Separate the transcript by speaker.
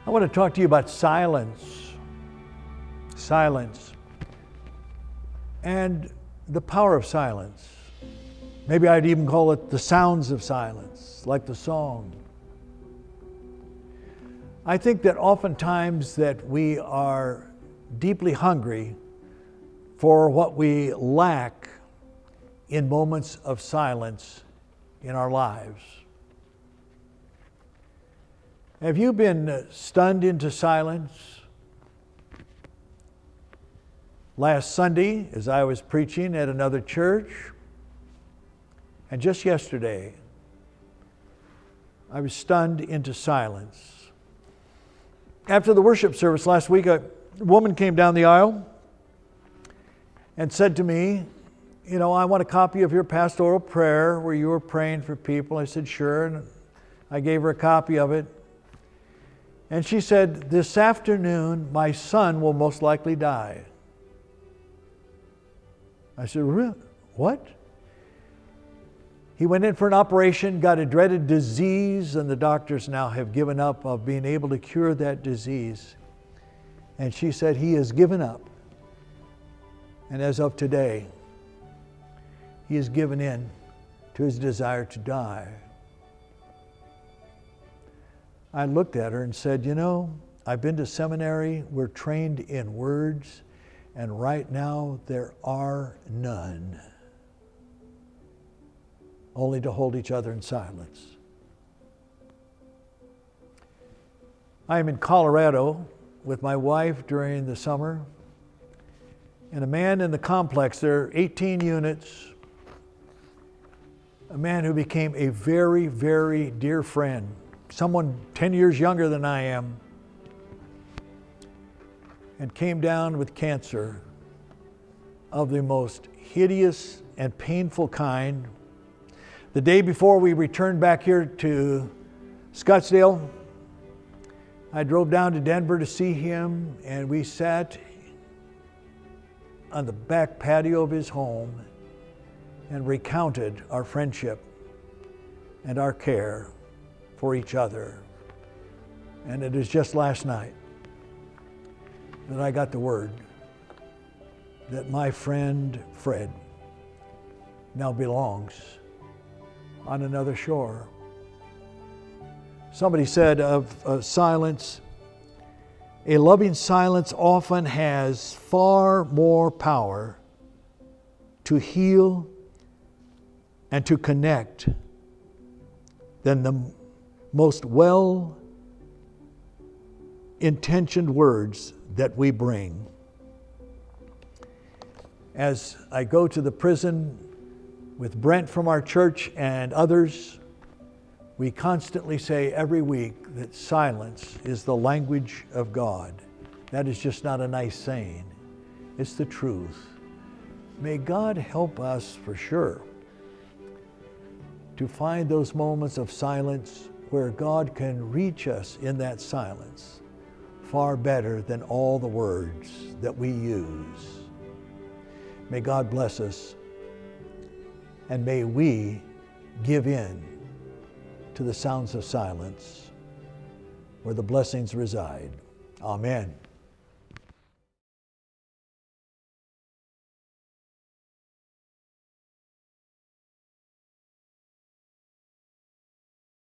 Speaker 1: I want to talk to you about silence. Silence. And the power of silence. Maybe I'd even call it the sounds of silence, like the song. I think that oftentimes that we are deeply hungry for what we lack in moments of silence in our lives. Have you been stunned into silence? Last Sunday, as I was preaching at another church, and just yesterday, I was stunned into silence. After the worship service last week, a woman came down the aisle and said to me, I want a copy of your pastoral prayer where you were praying for people. I said, sure, and I gave her a copy of it. And she said, this afternoon, my son will most likely die. I said, what? He went in for an operation, got a dreaded disease, and the doctors now have given up of being able to cure that disease. And she said, he has given up. And as of today, he has given in to his desire to die. I looked at her and said, I've been to seminary, we're trained in words, and right now there are none. Only to hold each other in silence. I am in Colorado with my wife during the summer, and a man in the complex, there are 18 units, a man who became a very, very dear friend, someone 10 years younger than I am, and came down with cancer of the most hideous and painful kind. The day before we returned back here to Scottsdale, I drove down to Denver to see him, and we sat on the back patio of his home and recounted our friendship and our care for each other. And it is just last night that I got the word that my friend Fred now belongs on another shore. Somebody said of silence, a loving silence often has far more power to heal and to connect than the most well-intentioned words that we bring. As I go to the prison with Brent from our church and others, we constantly say every week that silence is the language of God. That is just not a nice saying. It's the truth. May God help us for sure to find those moments of silence where God can reach us in that silence far better than all the words that we use. May God bless us, and may we give in to the sounds of silence where the blessings reside. Amen.